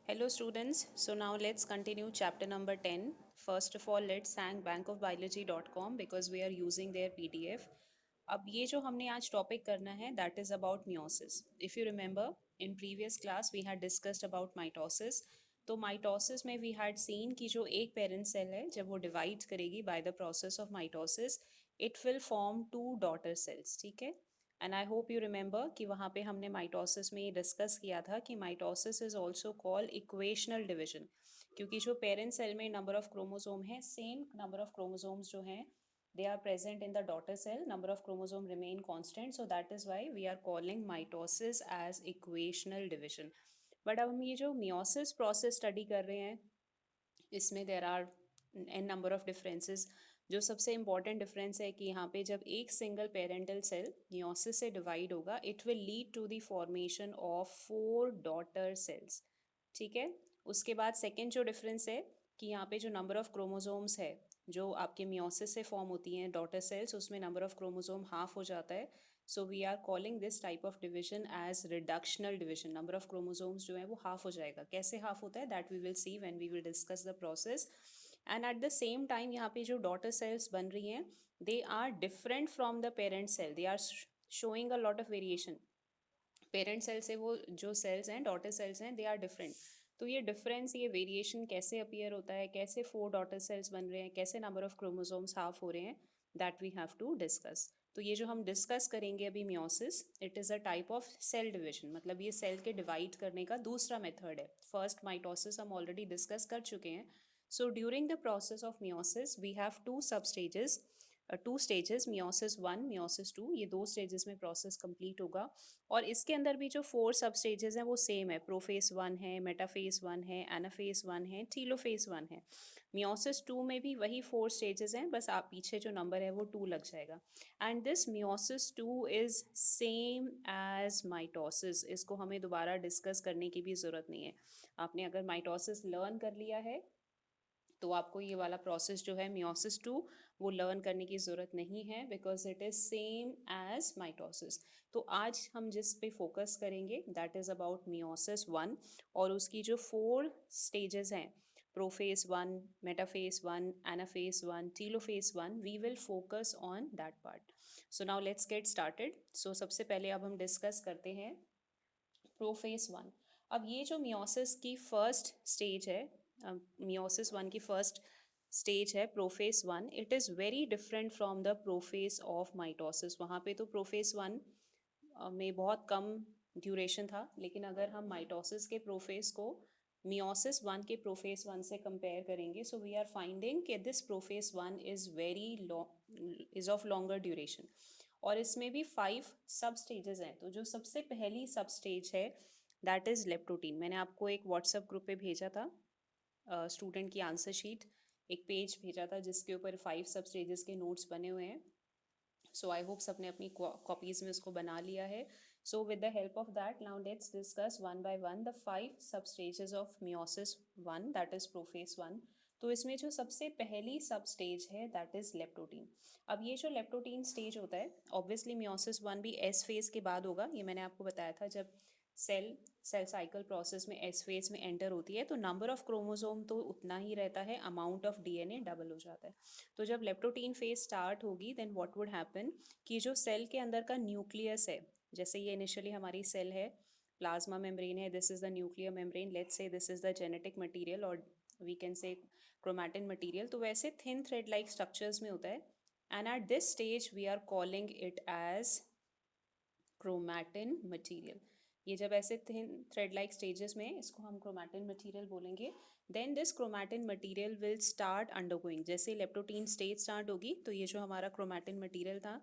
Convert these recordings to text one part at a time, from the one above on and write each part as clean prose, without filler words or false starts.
Hello students, so now let's continue chapter number 10. First of all, let's thank bankofbiology.com because we are using their PDF. अब ये जो हमने आज topic करना है that is about meiosis. If you remember, in previous class we had discussed about mitosis. तो mitosis में we had seen कि जो एक पेरेंट सेल है जब वो डिवाइड करेगी by the process of mitosis it will form two daughter cells, ठीक है। And I hope you remember कि वहाँ पे हमने माइटोसिस में ये डिस्कस किया था कि mitosis is also called equational division, क्योंकि जो पेरेंट सेल में नंबर ऑफ क्रोमोसोम है सेम नंबर ऑफ क्रोमोसोम्स जो हैं they are present in the daughter cell, number of chromosome remain constant, so that is why we are calling mitosis as equational division. but अब हम ये जो meiosis process study कर रहे हैं इसमें there are N number of differences. जो सबसे इंपॉर्टेंट डिफरेंस है कि यहाँ पे जब एक सिंगल पेरेंटल सेल मियोसिस से डिवाइड होगा it will lead to the formation of 4 daughter cells, ठीक है। उसके बाद सेकेंड जो डिफरेंस है कि यहाँ पे जो नंबर ऑफ क्रोमोसोम्स है जो आपके मियोसिस से फॉर्म होती हैं डॉटर सेल्स, उसमें नंबर ऑफ क्रोमोसोम हाफ हो जाता है। So we are calling this type of division as reductional division. Number of chromosomes जो है वो हाफ हो जाएगा। कैसे हाफ होता है that we will see when we will discuss the process. And at the same time यहाँ पे जो डॉटर सेल्स बन रही हैं they are different from the parent cell, they are showing a lot of variation. Parent cell से वो जो sales हैं डॉटर सेल्स हैं दे आर डिफरेंट। तो ये डिफरेंस, ये वेरिएशन कैसे अपीयर होता है, कैसे 4 डॉटर सेल्स बन रहे हैं, कैसे नंबर ऑफ क्रोमोसोम्स हाफ हो रहे हैं, that we have to discuss. तो ये जो हम डिस्कस करेंगे अभी meiosis, it is a type of cell division, मतलब ये सेल के डिवाइड करने का दूसरा मेथड है। फर्स्ट माइटोसिस हम ऑलरेडी डिस्कस कर चुके हैं। So during the process of meiosis we have two sub stages, two stages, meiosis 1 meiosis 2, ये दो स्टेजेस में प्रोसेस कंप्लीट होगा। और इसके अंदर भी जो 4 सब स्टेजेस हैं वो सेम है। प्रोफेस 1 है, मेटाफेस 1 है, एनाफेस 1 है, टीलोफेस 1 है। मियोसिस 2 में भी वही 4 स्टेजेस हैं, बस आप पीछे जो नंबर है वो 2 लग जाएगा। And this meiosis 2 is same as mitosis. इसको हमें दोबारा डिस्कस करने की भी ज़रूरत नहीं है। आपने अगर माइटोसिस लर्न कर लिया है तो आपको ये वाला प्रोसेस जो है मियोसिस 2 वो लर्न करने की ज़रूरत नहीं है, because it is same as mitosis. तो आज हम जिस पे फोकस करेंगे दैट इज़ अबाउट मियोसिस 1 और उसकी जो 4 स्टेजेस हैं, prophase 1, metaphase 1, anaphase 1, telophase 1, we will focus on that part. So now let's get started. सो सबसे पहले अब हम डिस्कस करते हैं प्रोफेस 1। अब ये जो मियोसिस की फर्स्ट स्टेज है, मियोसिस 1 की फर्स्ट स्टेज है prophase 1, it is very different from the prophase of mitosis. वहाँ पे तो प्रोफेस 1 में बहुत कम ड्यूरेशन था, लेकिन अगर हम माइटोसिस के प्रोफेस को मियोसिस 1 के प्रोफेस 1 से कंपेयर करेंगे सो वी आर फाइंडिंग कि this prophase 1 is very is of longer duration. और इसमें भी 5 सब स्टेजेस हैं। तो जो सबसे पहली सब स्टेज है दैट इज़ लेप्टोटीन। मैंने आपको एक व्हाट्सएप ग्रुप पे भेजा था स्टूडेंट की आंसर शीट, एक पेज भेजा था जिसके ऊपर 5 सब स्टेजेस के नोट्स बने हुए हैं। सो आई होप सबने अपनी कॉपीज़ में उसको बना लिया है। So with the help of that now let's discuss one by one the 5 sub stages of meiosis 1 that is prophase 1। तो इसमें जो सबसे पहली सब स्टेज है दैट इज़ लेप्टोटीन। अब ये जो लेप्टोटीन स्टेज होता है ऑब्वियसली मियोसिस 1 भी एस फेज के बाद होगा। ये मैंने आपको बताया था जब सेल सेल साइकिल प्रोसेस में एस फेज में एंटर होती है तो नंबर ऑफ क्रोमोसोम तो उतना ही रहता है, अमाउंट ऑफ डीएनए डबल हो जाता है। तो जब लेप्टोटीन फेज स्टार्ट होगी देन व्हाट वुड हैपन कि जो सेल के अंदर का न्यूक्लियस है, जैसे ये इनिशियली हमारी सेल है, प्लाज्मा मेम्ब्रेन है, this is the nuclear membrane, let's say this is the genetic material और we can say chromatin material. तो वैसे थिन थ्रेड लाइक स्ट्रक्चर्स में होता है and at this stage we are calling it as chromatin material. ये जब ऐसे thin thread like stages में इसको हम क्रोमैटिन मटेरियल बोलेंगे। Then this chromatin material will start undergoing, जैसे लेप्टोटीन स्टेज स्टार्ट होगी तो ये जो हमारा क्रोमैटिन मटेरियल था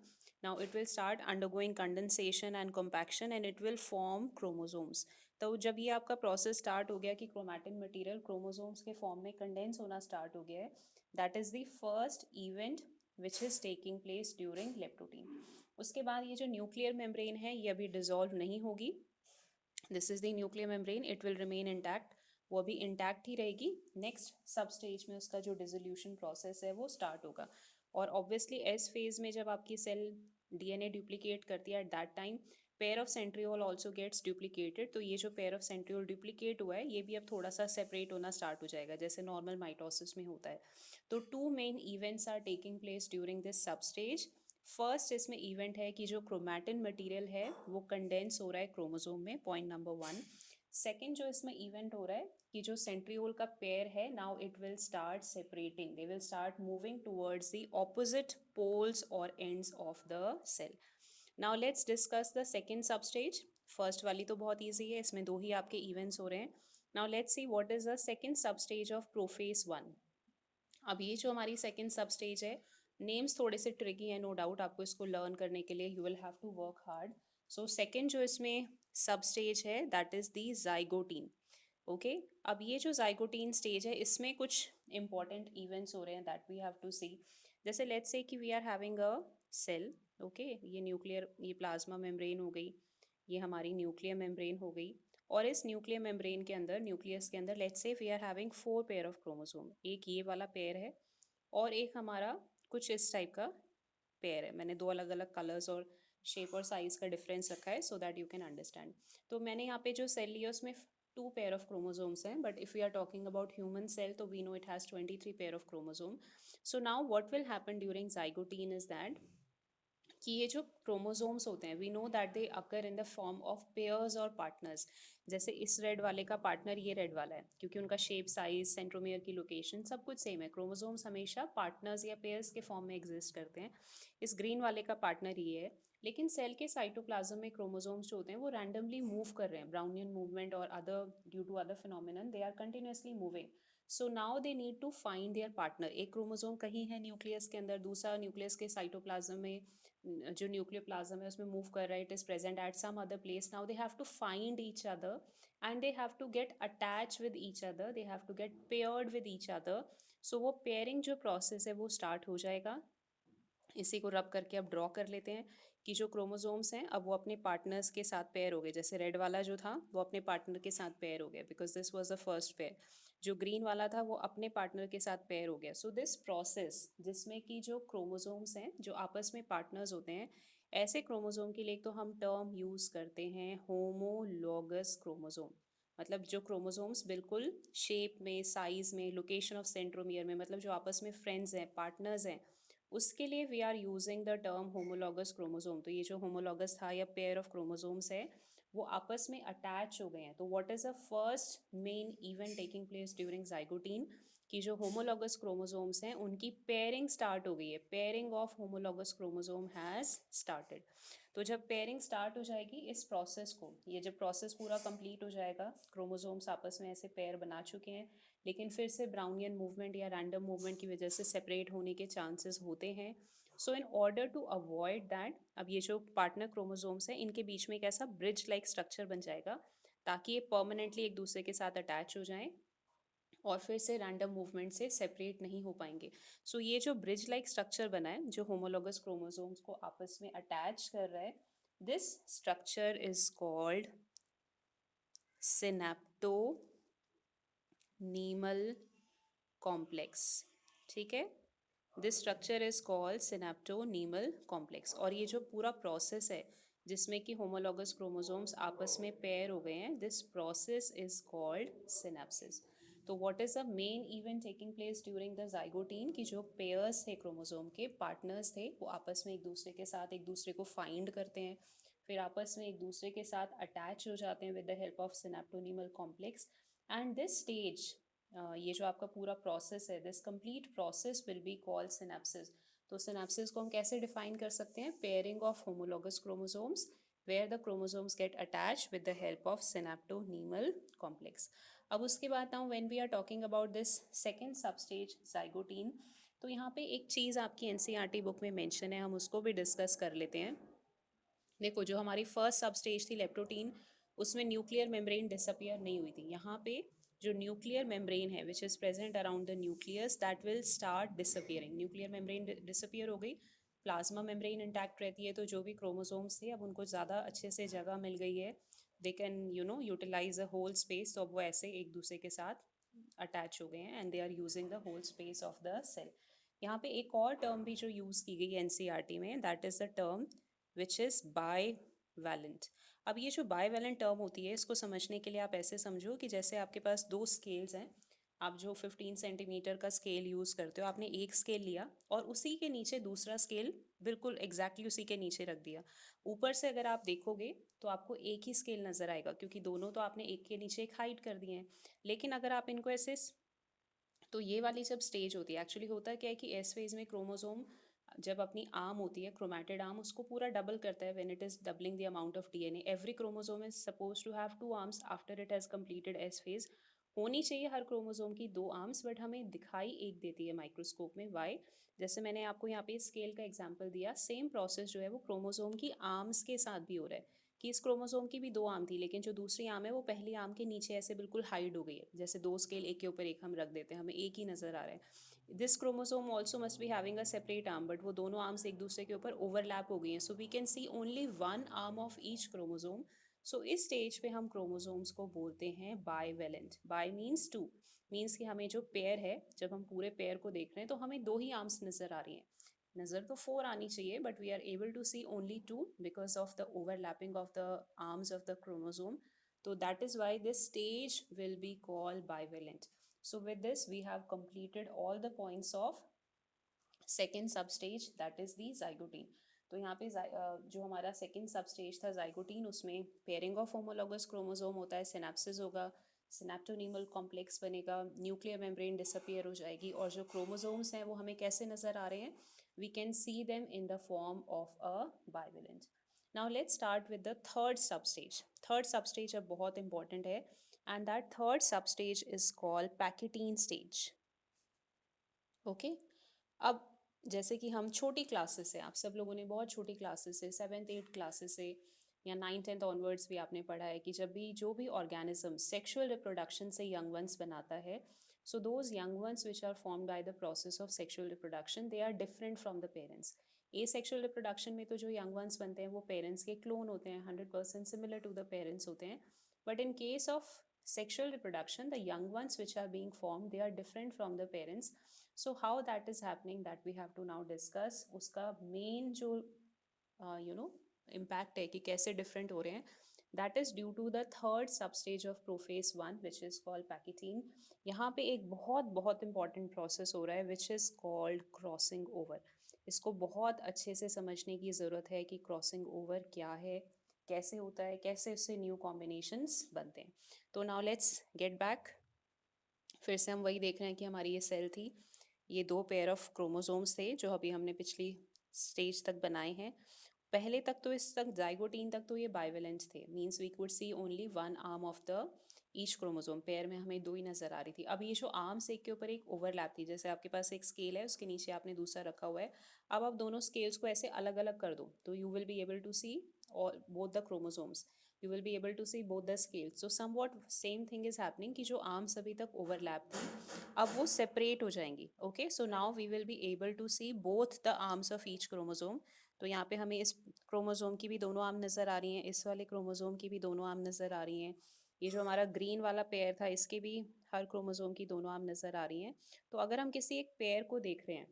now it will start undergoing condensation and compaction and it will form chromosomes. तो जब ये आपका प्रोसेस स्टार्ट हो गया कि क्रोमैटिन मटेरियल क्रोमोसोम्स के फॉर्म में कंडेंस होना स्टार्ट हो गया है, that is the first event which is taking place during leptotene. उसके बाद ये जो न्यूक्लियर मेम्ब्रेन है ये अभी डिजोल्व नहीं होगी। This is the nuclear membrane, it will remain intact, वो अभी इंटैक्ट ही रहेगी। नेक्स्ट सब स्टेज में उसका जो डिसोल्यूशन प्रोसेस है वो स्टार्ट होगा। और ऑब्वियसली एस फेज में जब आपकी सेल डीएनए डुप्लीकेट करती है at that time pair of centriole also gets duplicated, तो ये जो पेयर ऑफ सेंट्रियोल डुप्लीकेट हुआ है ये भी अब थोड़ा सा सेपरेट होना स्टार्ट हो जाएगा जैसे नॉर्मल माइटोसिस में होता है। तो two main events are taking place during this sub stage. First इसमें इवेंट है कि जो क्रोमैटिन मटेरियल है वो कंडेंस हो रहा है क्रोमोसोम में, पॉइंट नंबर वन। सेकेंड जो इसमें इवेंट हो रहा है कि जो सेंट्रियोल का पेयर है now it will start separating, they will start moving towards the opposite poles और ends of the cell. Now let's discuss the second sub stage. First वाली तो बहुत ईजी है, इसमें दो ही आपके इवेंट्स हो रहे हैं। Now let's see what is the second sub stage of prophase one. अब ये जो हमारी सेकेंड सब स्टेज है, नेम्स थोड़े से ट्रिकी है नो डाउट, आपको इसको लर्न करने के लिए you will have to work hard. So second जो इसमें सब स्टेज है that is the zygotene. Okay, अब ये जो जाइगोटीन स्टेज है इसमें कुछ इंपॉर्टेंट इवेंट्स हो रहे हैं that we have to see. जैसे लेट्स से कि we are having a cell, okay, ये न्यूक्लियर, ये प्लाज्मा मेम्ब्रेन हो गई, ये हमारी न्यूक्लियर मेम्ब्रेन हो गई। और इस न्यूक्लियर मेम्ब्रेन के अंदर, न्यूक्लियस के अंदर, let's say we are having four pair of chromosome, एक ये वाला पेयर है और एक हमारा कुछ इस टाइप का पेयर है। मैंने दो अलग अलग कलर्स और शेप और साइज का डिफरेंस रखा है so that you can understand. तो मैंने यहाँ पे जो सेल लिया उसमें टू पेयर ऑफ क्रोमोसोम्स हैं, but if we are talking about human cell तो we know it has 23 pair of chromosome. So now what will happen during zygotene is that कि ये जो क्रोमोसोम्स होते हैं we know that they occur in the form of pairs और partners. जैसे इस red वाले का पार्टनर ये रेड वाला है क्योंकि उनका शेप, साइज, सेंट्रोमियर की लोकेशन सब कुछ सेम है। क्रोमोसोम्स हमेशा पार्टनर्स या पेयर्स के फॉर्म में एग्जिस्ट करते हैं। इस ग्रीन वाले का पार्टनर ये है, लेकिन सेल के साइटोप्लाज्म में क्रोमोसोम्स जो होते हैं वो रैंडमली मूव कर रहे हैं, ब्राउनियन मूवमेंट और other due to other phenomenon they are continuously moving. So now they need to find their partner. एक क्रोमोसोम कहीं है न्यूक्लियस के अंदर, दूसरा न्यूक्लियस के साइटोप्लाज्म में, जो न्यूक्लियर प्लाज्म है उसमें मूव कर रहा है, it is present at some other place. Now they have to find each other and they have to get attach with each other, they have to get paired with each other. So वो pairing जो process है वो start हो जाएगा। इसी को रब करके अब ड्रॉ कर लेते हैं कि जो क्रोमोसोम्स हैं अब वो अपने पार्टनर्स के साथ पेयर हो गए। जैसे रेड वाला जो था वो अपने पार्टनर के साथ पेयर हो गया because this was the first pair. जो ग्रीन वाला था वो अपने पार्टनर के साथ पेयर हो गया। सो दिस प्रोसेस जिसमें कि जो क्रोमोसोम्स हैं जो आपस में पार्टनर्स होते हैं, ऐसे क्रोमोसोम के लिए तो हम टर्म यूज करते हैं होमोलॉगस क्रोमोसोम। मतलब जो क्रोमोसोम्स बिल्कुल शेप में, साइज में, लोकेशन ऑफ सेंट्रोमियर में, मतलब जो आपस में फ्रेंड्स हैं, पार्टनर्स हैं, उसके लिए we are using the term homologous chromosome. तो ये जो होमोलॉगस था या पेयर ऑफ क्रोमोसोम्स है वो आपस में अटैच हो गए हैं। तो what is the first main event taking place during zygotene कि जो होमोलॉगस क्रोमोसोम्स हैं उनकी पेयरिंग स्टार्ट हो गई है, pairing of homologous chromosome has started. तो जब पेयरिंग स्टार्ट हो जाएगी इस प्रोसेस को, ये जब प्रोसेस पूरा कंप्लीट हो जाएगा, क्रोमोसोम्स आपस में ऐसे पेयर बना चुके हैं लेकिन फिर से ब्राउनियन मूवमेंट या रैंडम मूवमेंट की वजह से सेपरेट होने के चांसेस होते हैं। So in order to avoid that, अब ये जो पार्टनर क्रोमोसोम्स हैं इनके बीच में एक ऐसा ब्रिज लाइक स्ट्रक्चर बन जाएगा ताकि ये परमानेंटली एक दूसरे के साथ अटैच हो जाएं और फिर से रैंडम मूवमेंट से सेपरेट नहीं हो पाएंगे। सो ये जो ब्रिज लाइक स्ट्रक्चर बना है जो होमोलॉगस क्रोमोसोम्स को आपस में अटैच कर रहा है, this structure is called synaptonemal complex. ठीक है, this structure is called synaptonemal complex. और ये जो पूरा प्रोसेस है जिसमें कि होमोलॉगस क्रोमोसोम्स आपस में पेयर हो गए हैं, this process is called synapsis. तो what is the main event taking place during the zygotene कि जो पेयर्स थे क्रोमोसोम के, पार्टनर्स थे, वो आपस में एक दूसरे के साथ एक दूसरे को फाइंड करते हैं, फिर आपस में एक दूसरे के साथ अटैच हो जाते हैं with the help of synaptonemal complex. And this stage, ये जो आपका पूरा प्रोसेस है, this complete process will be called synapsis. तो सिनेप्सिस को हम कैसे डिफाइन कर सकते हैं? Pairing of homologous chromosomes where the chromosomes get attached with the help of synaptonemal complex. अब उसके बाद now when we are talking about this second substage zygote, तो यहाँ पे एक चीज़ आपकी एनसीईआरटी बुक में मेंशन है, हम उसको भी डिस्कस कर लेते हैं। देखो, जो हमारी फर्स्ट सब स्टेज थी लेप्टोटीन, उसमें न्यूक्लियर मेम्ब्रेन डिसअपियर नहीं हुई थी। यहाँ पे जो न्यूक्लियर मेम्ब्रेन है which is present around the nucleus that will start disappearing. Nuclear membrane disappear हो गई, प्लाज्मा मेम्ब्रेन इंटैक्ट रहती है। तो जो भी क्रोमोसोम्स थे अब उनको ज़्यादा अच्छे से जगह मिल गई है, they can utilize a whole space. तो अब वो ऐसे एक दूसरे के साथ अटैच हो गए हैं and they are using the whole space of the cell. यहाँ पे एक और टर्म भी जो यूज़ की गई है एनसीईआरटी में, that is the term which is valent. अब ये जो बाईवैलेंट टर्म होती है, इसको समझने के लिए आप ऐसे समझो कि जैसे आपके पास दो स्केल्स हैं। आप जो 15 सेंटीमीटर का स्केल यूज़ करते हो, आपने एक स्केल लिया और उसी के नीचे दूसरा स्केल बिल्कुल एग्जैक्टली उसी के नीचे रख दिया। ऊपर से अगर आप देखोगे तो आपको एक ही स्केल नज़र आएगा, क्योंकि दोनों तो आपने एक के नीचे एक हाइट कर दिए हैं। लेकिन अगर आप इनको ऐसे तो ये वाली जब स्टेज होती है, एक्चुअली होता क्या है कि एस फेज में क्रोमोसोम जब अपनी आर्म होती है, क्रोमेटिड आर्म, उसको पूरा डबल करता है। When it is doubling the amount of DNA, every chromosome is suppose to have two arms after it has completed S phase. होनी चाहिए हर क्रोमोसोम की दो आर्म्स, बट हमें दिखाई एक देती है माइक्रोस्कोप में। वाई? जैसे मैंने आपको यहाँ पे स्केल का एग्जांपल दिया, सेम प्रोसेस जो है वो क्रोमोसोम की आर्म्स के साथ भी हो रहा है। कि इस क्रोमोसोम की भी दो आर्म थी, लेकिन जो दूसरी आर्म है वो पहली आर्म के नीचे ऐसे बिल्कुल हाइड हो गई है। जैसे दो स्केल एक के ऊपर एक हम रख देते हैं, हमें एक ही नज़र आ रहा है। This chromosome also must be having a separate arm, but वो दोनों आर्म्स एक दूसरे के ऊपर ओवरलैप हो गई हैं। So we can see only one arm of each chromosome. So इस स्टेज पे हम क्रोमोसोम्स को बोलते हैं bivalent. Bi means two, means कि हमें जो पेयर है, जब हम पूरे पेयर को देख रहे हैं तो हमें दो ही आर्म्स नज़र आ रही हैं। नज़र तो फोर आनी चाहिए, but we are able to see only two because of the overlapping of the arms of the chromosome. So that is why this stage will be called bivalent. So with this we have completed all the points of second substage, that is the zygote. तो यहाँ पे जो हमारा second सबस्टेज था zygote, उसमें pairing of homologous chromosome होता है, synapses होगा, सिनेप्टोनीमल कॉम्प्लेक्स बनेगा, न्यूक्लियर मेम्ब्रेन डिसअपियर हो जाएगी, और जो क्रोमोसोम्स हैं वो हमें कैसे नज़र आ रहे हैं? We can see them in the form of a bivalent. Now let's start with the third substage. Third substage अब बहुत इंपॉर्टेंट है, and that third substage is called pachytene stage. Okay. अब जैसे कि हम छोटी क्लासेस से, आप सब लोगों ने बहुत छोटी क्लासेस से, सेवेंथ एट क्लासेस से या 9th 10th ऑनवर्ड्स भी आपने पढ़ा है कि जब भी जो भी ऑर्गेनिज्म सेक्सुअल रिप्रोडक्शन से यंग वंस बनाता है, so those young ones which are formed by the process of sexual reproduction, they are different from the parents. Asexual reproduction में तो जो यंग वंस बनते हैं वो पेरेंट्स के क्लोन होते हैं, 100% सिमिलर टू द पेरेंट्स होते हैं। But in case of sexual reproduction, the young ones which are being formed, they are different from the parents. So how that is happening, that we have to now discuss. उसका main जो impact है कि कैसे different हो रहे हैं, that is due to the third substage of prophase 1 which is called pachytene. यहाँ पे एक बहुत बहुत important process हो रहा है which is called crossing over। इसको बहुत अच्छे से समझने की ज़रूरत है कि crossing over क्या है, कैसे होता है, कैसे उससे न्यू कॉम्बिनेशंस बनते हैं। तो नाउ लेट्स गेट बैक। फिर से हम वही देख रहे हैं कि हमारी ये सेल थी, ये दो पेयर ऑफ क्रोमोसोम्स थे जो अभी हमने पिछली स्टेज तक बनाए हैं। पहले तक तो इस तक जाइगोटीन तक तो ये बाइवेलेंट थे, means we could see only one arm of the each chromosome. Pair में हमें दो ही नजर आ रही थी। अब ये जो आर्म्स एक के ऊपर एक ओवरलैप थी, जैसे आपके पास एक स्केल है, उसके नीचे आपने दूसरा रखा हुआ है। अब आप दोनों स्केल्स को ऐसे अलग अलग कर दो तो you will be able to see और both the chromosomes, you will be able to see both the scales. So somewhat same thing is happening कि जो arms अभी तक overlap थी, अब वो separate हो जाएंगी। Okay, so now we will be able to see both the arms of each chromosome. तो यहाँ पे हमें इस क्रोमोसोम की भी दोनों आर्म नज़र आ रही हैं, इस वाले क्रोमोसोम की भी दोनों आर्म नज़र आ रही हैं। ये जो हमारा ग्रीन वाला पेयर था, इसके भी हर क्रोमोसोम की दोनों आर्म नज़र आ रही हैं। तो अगर हम किसी एक पेयर को देख रहे हैं,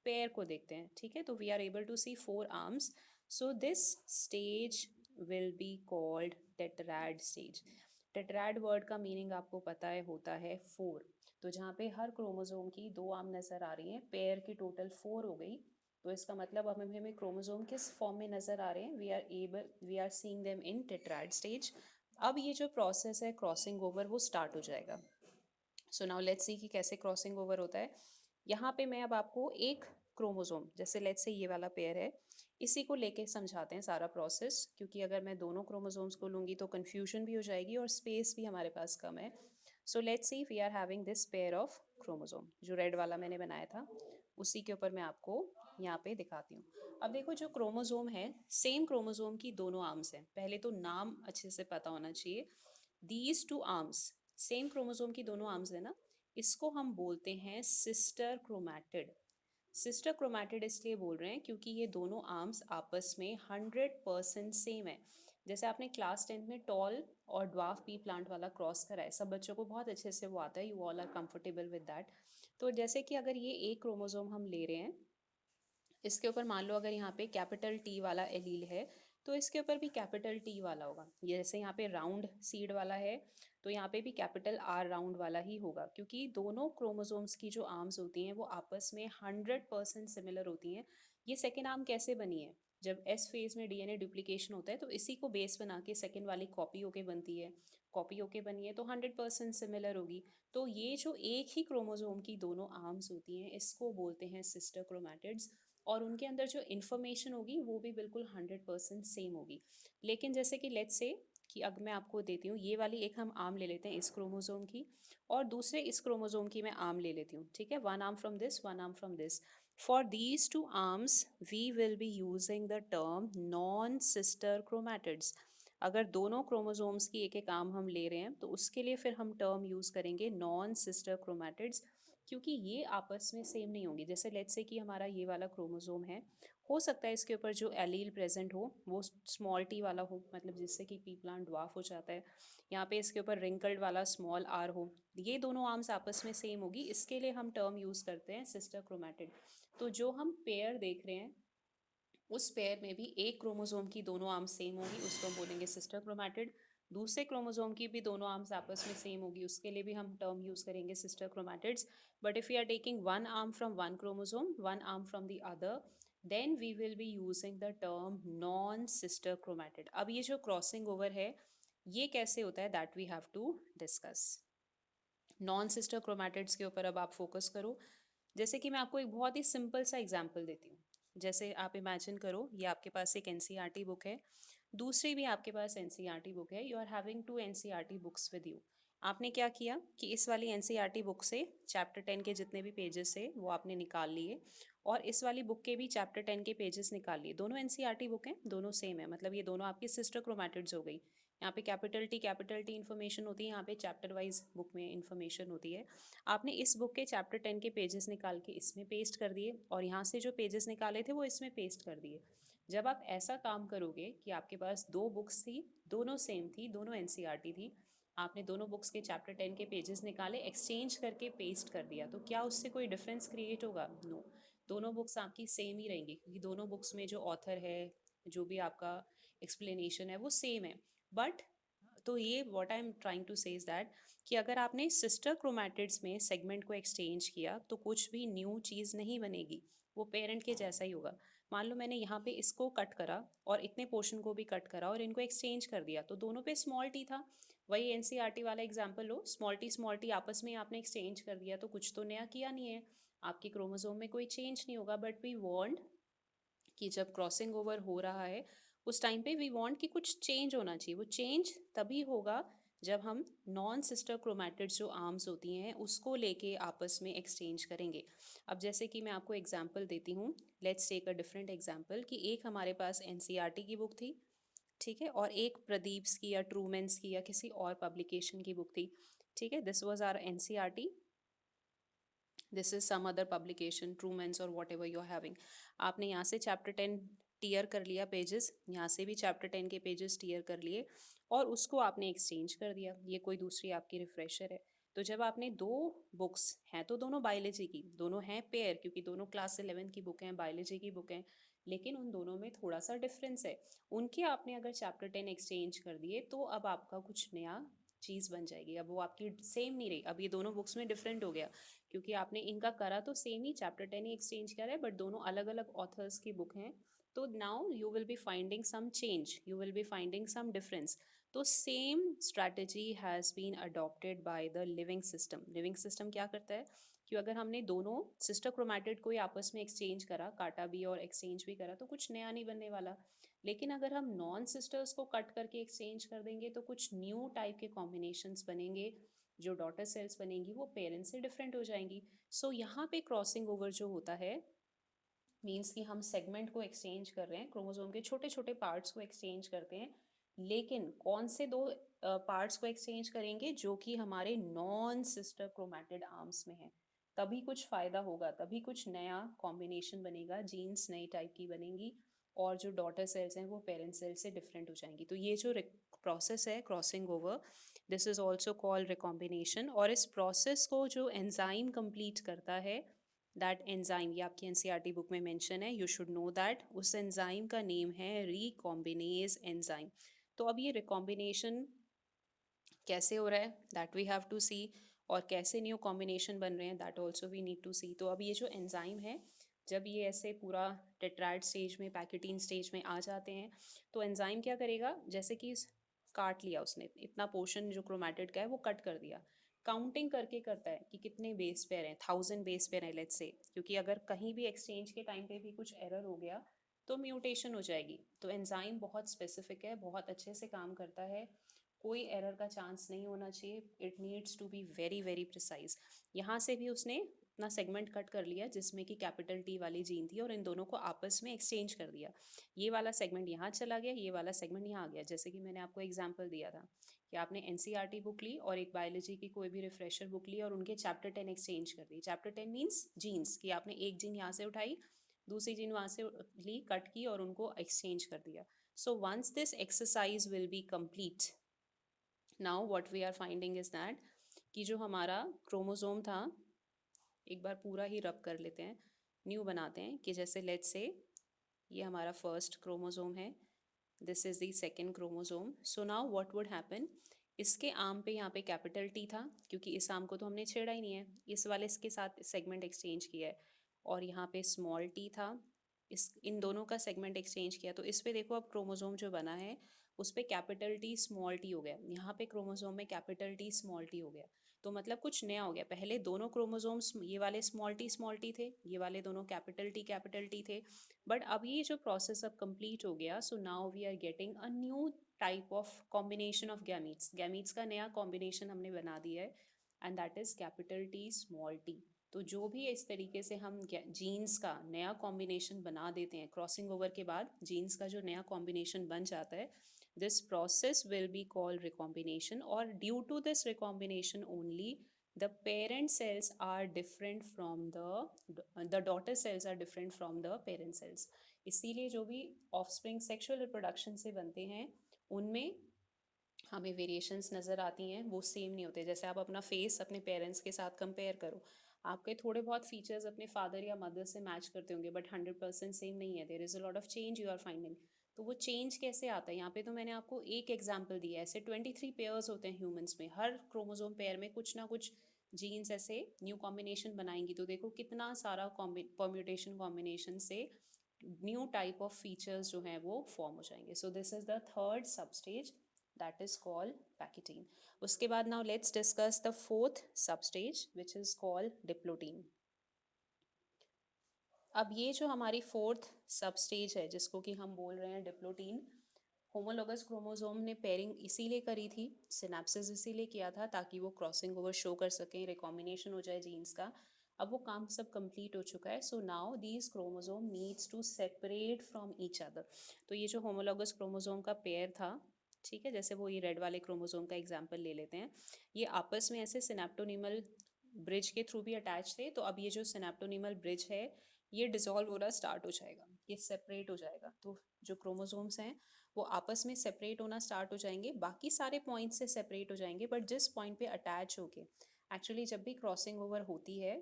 पेयर को देखते हैं, ठीक है, तो we are able to see four arms. So this stage will be called tetrad stage. Tetrad word का मीनिंग आपको पता है, होता है फोर। तो जहाँ पे हर क्रोमोसोम की दो आर्म नज़र आ रही हैं, पेयर की टोटल फोर हो गई। तो इसका मतलब अब हमें क्रोमोसोम किस फॉर्म में नज़र आ रहे हैं? We are seeing them in tetrad stage. अब ये जो प्रोसेस है क्रॉसिंग ओवर, वो स्टार्ट हो जाएगा। सो नाउ लेट्स सी कि कैसे क्रॉसिंग ओवर होता है। यहाँ पे मैं अब आपको एक क्रोमोसोम, जैसे लेट्स से ये वाला पेयर है, इसी को लेके समझाते हैं सारा प्रोसेस, क्योंकि अगर मैं दोनों क्रोमोसोम्स को लूँगी तो कन्फ्यूजन भी हो जाएगी और स्पेस भी हमारे पास कम है। So let's see we are having this pair of chromosome, जो रेड वाला मैंने बनाया था उसी के ऊपर मैं आपको यहाँ पे दिखाती हूँ। अब देखो, जो क्रोमोसोम है, सेम क्रोमोसोम की दोनों आर्म्स हैं। पहले तो नाम अच्छे से पता होना चाहिए। These two arms, same chromosome की दोनों आर्म्स है ना, इसको हम बोलते हैं सिस्टर क्रोमैटिड। सिस्टर क्रोमैटिड इसलिए बोल रहे हैं क्योंकि ये दोनों आर्म्स आपस में 100% सेम है। जैसे आपने क्लास 10th में टॉल और ड्वार्फ पी प्लांट वाला क्रॉस करा है, सब बच्चों को बहुत अच्छे से वो आता है, you all are comfortable with that. तो जैसे कि अगर ये एक क्रोमोसोम हम ले रहे हैं, इसके ऊपर मान लो अगर यहाँ पे कैपिटल टी वाला एलील है, तो इसके ऊपर भी कैपिटल टी वाला होगा। ये जैसे यहाँ पे राउंड सीड वाला है, तो यहाँ पे भी कैपिटल आर राउंड वाला ही होगा, क्योंकि दोनों क्रोमोसोम्स की जो आर्म्स होती हैं वो आपस में 100% सिमिलर होती हैं। ये सेकेंड आर्म कैसे बनी है? जब एस फेज में डीएनए डुप्लीकेशन होता है तो इसी को बेस बना के सेकेंड वाली कॉपी होके बनती है। कॉपी होके बनी है तो 100% सिमिलर होगी। तो ये जो एक ही क्रोमोसोम की दोनों आर्म्स होती हैं इसको बोलते हैं सिस्टर क्रोमैटिड्स। और उनके अंदर जो इन्फॉर्मेशन होगी वो भी बिल्कुल 100% सेम होगी। लेकिन जैसे कि लेट्स से कि अब मैं आपको देती हूँ ये वाली, एक हम आर्म ले लेते हैं इस क्रोमोसोम की, और दूसरे इस क्रोमोसोम की मैं आर्म ले लेती हूँ, ठीक है? One arm from this, one arm from this. For these two arms we will be using the term non sister chromatids. अगर दोनों क्रोमोसोम्स की एक एक आर्म हम ले रहे हैं तो उसके लिए फिर हम टर्म यूज़ करेंगे नॉन सिस्टर क्रोमैटिड्स, क्योंकि ये आपस में सेम नहीं होंगी। जैसे लेट्स से कि हमारा ये वाला क्रोमोसोम है, हो सकता है इसके ऊपर जो एलील प्रेजेंट हो वो स्मॉल टी वाला हो, मतलब जिससे कि पी प्लांट ड्वार्फ हो जाता है। यहाँ पे इसके ऊपर रिंकल्ड वाला स्मॉल आर हो। ये दोनों आर्म्स आपस में सेम होगी, इसके लिए हम टर्म यूज़ करते हैं सिस्टर क्रोमैटिड। तो जो हम पेयर देख रहे हैं उस पेयर में भी एक क्रोमोसोम की दोनों आर्म्स सेम होगी, उसको हम बोलेंगे सिस्टर क्रोमैटिड। दूसरे क्रोमोसोम की भी दोनों आर्म्स आपस में सेम होगी, उसके लिए भी हम टर्म यूज करेंगे sister chromatids. But if you are taking one arm from one chromosome, one arm from the other, then we will be using the term non sister chromatid. अब ये जो क्रॉसिंग ओवर है ये कैसे होता है, that we have to discuss. Non sister chromatids के ऊपर अब आप फोकस करो। जैसे कि मैं आपको एक बहुत ही सिंपल सा एग्जांपल देती हूँ। जैसे आप इमेजिन करो ये आपके पास एक एनसीईआरटी बुक है, दूसरी भी आपके पास एनसीईआरटी बुक है, you are having two NCERT books with you. आपने क्या किया कि इस वाली एनसीईआरटी बुक से चैप्टर 10 के जितने भी पेजेस है वो आपने निकाल लिए, और इस वाली बुक के भी चैप्टर 10 के पेजेस निकाल लिए। दोनों एनसीईआरटी बुक हैं, दोनों सेम है, मतलब ये दोनों आपकी सिस्टर क्रोमैटिड्स हो गई। यहाँ पे कैपिटल टी इन्फॉर्मेशन होती है, यहाँ पे चैप्टर वाइज बुक में इन्फॉर्मेशन होती है। आपने इस बुक के चैप्टर 10 के पेजेस निकाल के इसमें पेस्ट कर दिए, और यहाँ से जो पेजेस निकाले थे वो इसमें पेस्ट कर दिए। जब आप ऐसा काम करोगे कि आपके पास दो बुक्स थी, दोनों सेम थी, दोनों एनसीईआरटी थी, आपने दोनों बुक्स के चैप्टर 10 के पेजेस निकाले, एक्सचेंज करके पेस्ट कर दिया, तो क्या उससे कोई डिफरेंस क्रिएट होगा? नो। दोनों बुक्स आपकी सेम ही रहेंगी, क्योंकि दोनों बुक्स में जो ऑथर है, जो भी आपका एक्सप्लेनेशन है वो सेम है। बट तो ये what I am trying to say is that कि अगर आपने सिस्टर क्रोमैटिड्स में सेगमेंट को एक्सचेंज किया तो कुछ भी न्यू चीज़ नहीं बनेगी, वो पेरेंट के जैसा ही होगा। मान लो मैंने यहाँ पे इसको कट करा और इतने पोर्शन को भी कट करा और इनको एक्सचेंज कर दिया, तो दोनों पे स्मॉल टी था। वही एनसीईआरटी वाला एग्जाम्पल लो, स्मॉल टी आपस में आपने एक्सचेंज कर दिया, तो कुछ तो नया किया नहीं है, आपके क्रोमोसोम में कोई चेंज नहीं होगा। बट वी वांट कि जब क्रॉसिंग ओवर हो रहा है उस टाइम पे वी वांट कि कुछ चेंज होना चाहिए। वो चेंज तभी होगा जब हम नॉन सिस्टर क्रोमैटिड्स जो आर्म्स होती हैं उसको लेके आपस में एक्सचेंज करेंगे। अब जैसे कि मैं आपको एग्जांपल देती हूँ, let's take a different example कि एक हमारे पास एनसीईआरटी की बुक थी, ठीक है, और एक प्रदीप्स की या ट्रूमेंस की या किसी और पब्लिकेशन की बुक थी, ठीक है। This was our NCERT, this is some other publication, Trueman's और whatever you are having. आपने यहाँ से चैप्टर 10 टीयर कर लिया पेजेस, यहाँ से भी चैप्टर 10 के पेजेस टीयर कर लिए, और उसको आपने एक्सचेंज कर दिया। ये कोई दूसरी आपकी रिफ्रेशर है। तो जब आपने दो बुक्स हैं, तो दोनों बायोलॉजी की, दोनों हैं पेयर, क्योंकि दोनों क्लास 11 की बुक हैं, बायोलॉजी की बुक हैं, लेकिन उन दोनों में थोड़ा सा डिफरेंस है। उनके आपने अगर चैप्टर 10 एक्सचेंज कर दिए तो अब आपका कुछ नया चीज़ बन जाएगी। अब वो आपकी सेम नहीं रही, अब ये दोनों बुक्स में डिफरेंट हो गया, क्योंकि आपने इनका करा तो सेम ही, चैप्टर 10 ही एक्सचेंज करा है, बट दोनों अलग अलग ऑथर्स की बुक हैं। तो now you will be finding some change, you will be finding some difference. तो same strategy has been adopted by the living system. Living system क्या करता है कि अगर हमने दोनों सिस्टर क्रोमैटिड को ही आपस में एक्सचेंज करा, काटा भी और एक्सचेंज भी करा, तो कुछ नया नहीं बनने वाला। लेकिन अगर हम नॉन सिस्टर्स को कट करके एक्सचेंज कर देंगे तो कुछ न्यू टाइप के कॉम्बिनेशंस बनेंगे, जो डॉटर सेल्स बनेंगी वो पेरेंट्स से डिफरेंट हो जाएंगी। सो यहाँ पे क्रॉसिंग ओवर जो होता है मीन्स कि हम सेगमेंट को एक्सचेंज कर रहे हैं, क्रोमोसोम के छोटे छोटे पार्ट्स को एक्सचेंज करते हैं, लेकिन कौन से दो पार्ट्स को एक्सचेंज करेंगे? जो कि हमारे नॉन सिस्टर क्रोमैटिड आर्म्स में है। तभी कुछ फायदा होगा, तभी कुछ नया कॉम्बिनेशन बनेगा, जीन्स नई टाइप की बनेंगी, और जो डॉटर सेल्स हैं वो पेरेंट सेल से डिफरेंट हो जाएंगी। तो ये जो प्रोसेस है crossing over, this is also called recombination. और इस प्रोसेस को जो एंजाइम कंप्लीट करता है दैट एंजाइम, ये आपकी एनसीईआरटी बुक में मेंशन है, यू शुड नो दैट उस एंजाइम का नेम है रिकॉम्बिनेज एंजाइम। तो अब ये रिकॉम्बिनेशन कैसे हो रहा है that we have to see, और कैसे न्यू कॉम्बिनेशन बन रहे हैं that also we need to see. तो अब ये जो एंजाइम है, जब ये ऐसे पूरा टेट्राइड स्टेज में, पैकेटीन स्टेज में आ जाते हैं, तो एंजाइम क्या करेगा, जैसे कि काट लिया उसने इतना पोर्शन जो क्रोमेटिड का है वो कट कर दिया, काउंटिंग करके करता है कि कितने बेस पेयर हैं, 1000 बेस पेयर है लेट्स से, क्योंकि अगर कहीं भी एक्सचेंज के टाइम पे भी कुछ एरर हो गया तो म्यूटेशन हो जाएगी। तो एंजाइम बहुत स्पेसिफिक है, बहुत अच्छे से काम करता है, कोई एरर का चांस नहीं होना चाहिए, it needs to be very very precise. यहाँ से भी उसने अपना सेगमेंट कट कर लिया जिसमें कि कैपिटल टी वाली जीन थी, और इन दोनों को आपस में एक्सचेंज कर दिया। ये वाला सेगमेंट यहाँ चला गया, ये वाला सेगमेंट यहाँ आ गया। जैसे कि मैंने आपको एग्जांपल दिया था कि आपने एनसीईआरटी बुक ली और एक बायोलॉजी की कोई भी रिफ्रेशर बुक ली और उनके चैप्टर 10 एक्सचेंज कर दी। चैप्टर 10 मीन्स जीन्स, कि आपने एक जीन यहाँ से उठाई, दूसरी जीन वहाँ से ली, कट की और उनको एक्सचेंज कर दिया। So once this exercise will be complete, now what we are finding is that कि जो हमारा क्रोमोसोम था, एक बार पूरा ही रब कर लेते हैं, न्यू बनाते हैं, कि जैसे लेट्स से ये हमारा फर्स्ट क्रोमोसोम है, this is the second chromosome. So now what would happen, इसके आर्म पे यहाँ पे कैपिटल टी था, क्योंकि इस आर्म को तो हमने छेड़ा ही नहीं है, इस वाले इसके साथ सेगमेंट एक्सचेंज किया है, और यहाँ पे स्मॉल टी था, इस इन दोनों का सेगमेंट एक्सचेंज किया। तो इस पे देखो अब क्रोमोसोम जो बना है उस पे कैपिटल टी स्मॉल टी हो गया, यहाँ पे क्रोमोसोम में कैपिटल टी स्मॉल टी हो गया। तो मतलब कुछ नया हो गया, पहले दोनों क्रोमोसोम्स ये वाले स्मॉल टी थे, ये वाले दोनों कैपिटल टी थे, बट अब ये जो प्रोसेस अब कंप्लीट हो गया, so now we are getting a new type of combination of gametes, gametes का नया कॉम्बिनेशन हमने बना दिया है, and that is capital T small T. तो जो भी इस तरीके से हम जीन्स का नया कॉम्बिनेशन बना देते हैं, क्रॉसिंग ओवर के बाद जीन्स का जो नया कॉम्बिनेशन बन जाता है, this process will be called recombination, or due to this recombination only the parent cells are different from the daughter cells are different from the parent cells। इसीलिए जो भी ऑफस्प्रिंग सेक्सुअल रिप्रोडक्शन से बनते हैं उनमें हमें वेरिएशंस नज़र आती हैं, वो सेम नहीं होते। जैसे आप अपना फेस अपने पेरेंट्स के साथ कंपेयर करो, आपके थोड़े बहुत फीचर्स अपने फादर या मदर से मैच करते होंगे, बट 100% सेम नहीं है, there is a lot of change you are finding. तो वो चेंज कैसे आता है, यहाँ पे तो मैंने आपको एक एग्जाम्पल दिया है, ऐसे 23 पेयर्स होते हैं ह्यूमंस में, हर क्रोमोसोम पेयर में कुछ ना कुछ जीन्स ऐसे न्यू कॉम्बिनेशन बनाएंगी। तो देखो कितना सारा परम्यूटेशन कॉम्बिनेशन से न्यू टाइप ऑफ फीचर्स जो हैं वो फॉर्म हो जाएंगे। So this is the third sub stage, that is called pachytene. उसके बाद now let's discuss the fourth sub stage which is called diplotene. अब ये जो हमारी फोर्थ सब स्टेज है जिसको कि हम बोल रहे हैं डिप्लोटीन, होमोलोगस क्रोमोसोम ने पेयरिंग इसीलिए करी थी, सिनेप्सिस इसीलिए किया था ताकि वो क्रॉसिंग ओवर शो कर सकें, रिकॉम्बिनेशन हो जाए जीन्स का। अब वो काम सब कंप्लीट हो चुका है, so now these chromosome needs to separate from each other. तो ये जो होमोलोगस क्रोमोसोम का पेयर था, ठीक है, जैसे वो ये रेड वाले क्रोमोसोम का एग्जाम्पल ले लेते हैं, ये आपस में ऐसे सिनेप्टोनिमल ब्रिज के थ्रू भी अटैच थे। तो अब ये जो सिनेप्टोनिमल ब्रिज है ये डिसॉल्व होना स्टार्ट हो जाएगा, ये सेपरेट हो जाएगा। तो जो क्रोमोसोम्स हैं वो आपस में सेपरेट होना स्टार्ट हो जाएंगे, बाकी सारे पॉइंट से सेपरेट हो जाएंगे, बट जिस पॉइंट पे अटैच होके, एक्चुअली जब भी क्रॉसिंग ओवर होती है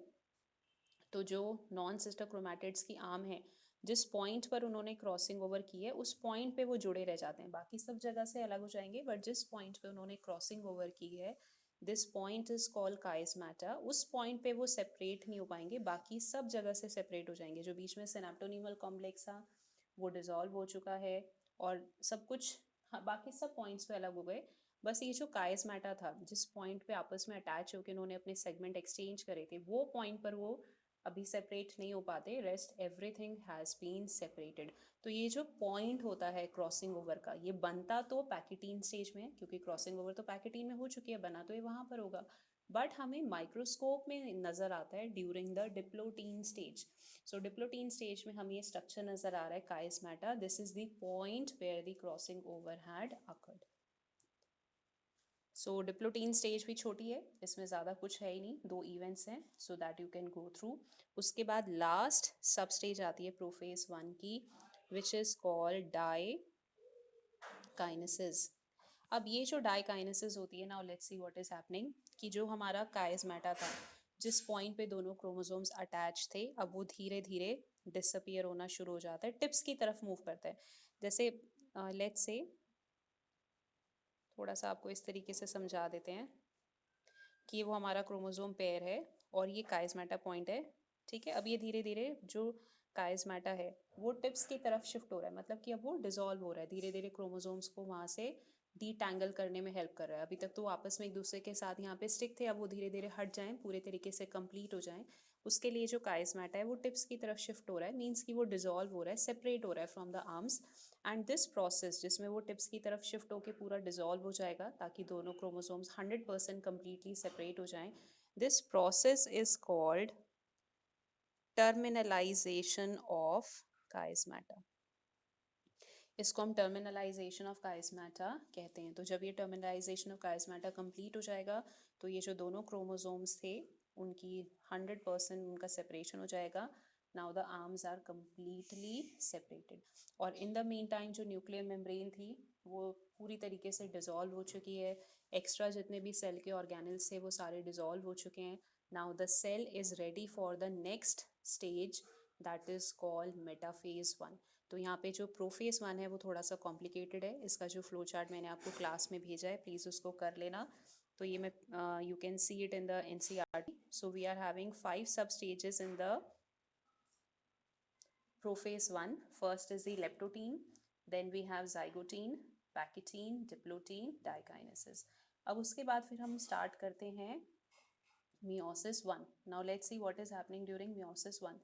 तो जो नॉन सिस्टर क्रोमैटिड्स की आर्म है, जिस पॉइंट पर उन्होंने क्रॉसिंग ओवर की है उस पॉइंट पे वो जुड़े रह जाते हैं, बाकी सब जगह से अलग हो जाएंगे, बट जिस पॉइंट पे उन्होंने क्रॉसिंग ओवर की है दिस पॉइंट इज कॉल्ड काइस्मेटा, उस पॉइंट पे वो सेपरेट नहीं हो पाएंगे, बाकी सब जगह से सेपरेट हो जाएंगे। जो बीच में सिनेप्टोनीमल कॉम्प्लेक्स था वो डिसॉल्व हो चुका है, और सब कुछ, हाँ, बाकी सब पॉइंट्स पे अलग हो गए। बस ये जो काइस्मेटा था जिस पॉइंट पे आपस में अटैच होकर उन्होंने अपने सेगमेंट एक्सचेंज करे थे, वो पॉइंट पर वो अभी सेपरेट नहीं हो पाते, rest everything has been separated. तो ये जो पॉइंट होता है क्रॉसिंग ओवर का, ये बनता तो पैकेटीन स्टेज में है, क्योंकि क्रॉसिंग ओवर तो पैकेटीन में हो चुकी है, बना तो ये वहाँ पर होगा, बट हमें माइक्रोस्कोप में नज़र आता है during the diplotene stage. So diplotene stage में हमें ये स्ट्रक्चर नज़र आ रहा है chiasmata, this is the point where the crossing over had occurred. So diplotene stage भी छोटी है, इसमें ज़्यादा कुछ है ही नहीं, 2 इवेंट्स हैं so that you can go through. उसके बाद लास्ट सब स्टेज आती है प्रोफेज 1 की, विच इज़ कॉल्ड डाईकाइनेसिस। अब ये जो डाईकाइनेसिस होती है, now let's see what is happening, कि जो हमारा काइस्मेटा था, जिस पॉइंट पे दोनों क्रोमोसोम्स अटैच थे अब वो धीरे धीरे डिसअपियर होना शुरू हो जाता है, टिप्स की तरफ मूव करता है। जैसे लेट्स से थोड़ा सा आपको इस तरीके से समझा देते हैं कि वो हमारा क्रोमोसोम पेयर है और ये काइस्मेटा पॉइंट है। ठीक है, अब ये धीरे धीरे जो काइस्मेटा है वो टिप्स की तरफ शिफ्ट हो रहा है, मतलब कि अब वो डिसॉल्व हो रहा है धीरे धीरे, क्रोमोसोम्स को वहाँ से डीटैंगल करने में हेल्प कर रहा है। अभी तक तो आपस में एक दूसरे के साथ यहाँ पे स्टिक थे, अब वो धीरे धीरे हट जाएं, पूरे तरीके से कंप्लीट हो जाएं। उसके लिए जो काइस्मेटा है वो टिप्स की तरफ शिफ्ट हो रहा है, मीन्स कि वो डिसॉल्व हो रहा है, सेपरेट हो रहा है from the arms. And this process जिसमें वो टिप्स की तरफ शिफ्ट होकर पूरा डिसॉल्व हो जाएगा ताकि दोनों क्रोमोसोम्स 100% कम्प्लीटली सेपरेट हो जाएं, this process is called terminalization of chiasmata. इसको हम टर्मिनलाइजेशन ऑफ काइस्मेटा कहते हैं। तो जब ये टर्मिनलाइजेशन ऑफ काइस्मेटा कंप्लीट हो जाएगा तो ये जो दोनों क्रोमोसोम्स थे उनकी 100% उनका सेपरेशन हो जाएगा। Now the arms are completely separated. और इन द मीन टाइम जो न्यूक्लियर मेम्ब्रेन थी वो पूरी तरीके से डिसॉल्व हो चुकी है, एक्स्ट्रा जितने भी सेल के ऑर्गेनल्स थे वो सारे डिसॉल्व हो चुके हैं। Now the cell is ready for the next stage that is called metaphase 1। तो यहाँ पे जो प्रोफेज 1 है वो थोड़ा सा कॉम्प्लिकेटेड है, इसका जो फ्लो चार्ट मैंने आपको क्लास में भेजा है प्लीज़ उसको कर लेना। तो ये मैं you can see it in the NCERT. So we are having 5 sub stages in the prophase 1. First is the leptotene, then we have zygotine, pachytene, diplotene, diakinesis. अब उसके बाद फिर हम स्टार्ट करते हैं meiosis 1। Now let's see what is happening during meiosis 1।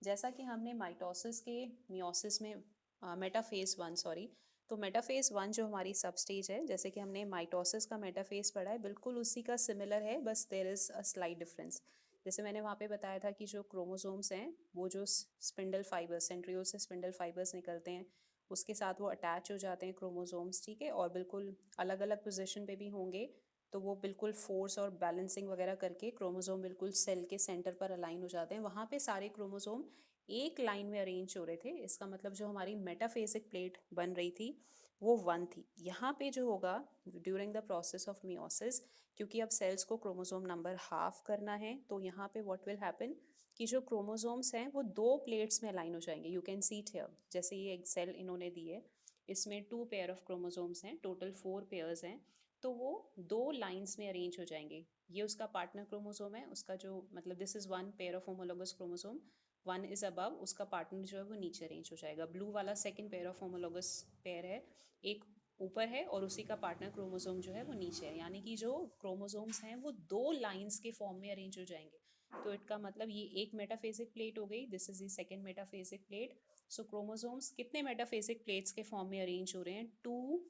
जैसा कि हमने माइटोसिस के मियोसिस में मेटाफेज 1 सॉरी, तो मेटाफेज 1 जो हमारी सब स्टेज है, जैसे कि हमने माइटोसिस का मेटाफेज पढ़ा है, बिल्कुल उसी का सिमिलर है, बस there is a slight difference. जैसे मैंने वहाँ पे बताया था कि जो क्रोमोसोम्स हैं वो जो स्पिंडल फाइबर्स, सेंट्रियोल से स्पिंडल फाइबर्स निकलते हैं उसके साथ वो अटैच हो जाते हैं क्रोमोसोम्स, ठीक है, और बिल्कुल अलग अलग पोजीशन पे भी होंगे। तो वो बिल्कुल फोर्स और बैलेंसिंग वगैरह करके क्रोमोसोम बिल्कुल सेल के सेंटर पर अलाइन हो जाते हैं, वहाँ पे सारे क्रोमोसोम एक लाइन में अरेंज हो रहे थे। इसका मतलब जो हमारी मेटाफेजिक प्लेट बन रही थी वो 1 थी। यहाँ पे जो होगा during the process of meiosis, क्योंकि अब सेल्स को क्रोमोसोम नंबर हाफ करना है, तो यहाँ पे व्हाट विल हैपन कि जो क्रोमोसोम्स हैं वो 2 प्लेट्स में अलाइन हो जाएंगे। You can see it here, जैसे ये एक सेल इन्होंने दी है, इसमें 2 पेयर ऑफ क्रोमोसोम्स हैं, टोटल 4 पेयर्स हैं, तो वो 2 लाइंस में अरेंज हो जाएंगे। ये उसका पार्टनर क्रोमोसोम है, उसका जो मतलब this is 1 pair of homologous chromosome, 1 is above, उसका पार्टनर जो है वो नीचे अरेंज हो जाएगा। ब्लू वाला second pair of homologous pair है, एक ऊपर है और उसी का पार्टनर क्रोमोसोम जो है वो नीचे है, यानी कि जो क्रोमोसोम्स हैं वो 2 लाइंस के फॉर्म में अरेंज हो जाएंगे। तो इसका मतलब ये एक मेटाफेजिक प्लेट हो गई, this is the second metaphasic plate. So chromosomes कितने मेटाफेजिक प्लेट्स के फॉर्म में अरेंज हो रहे हैं? 2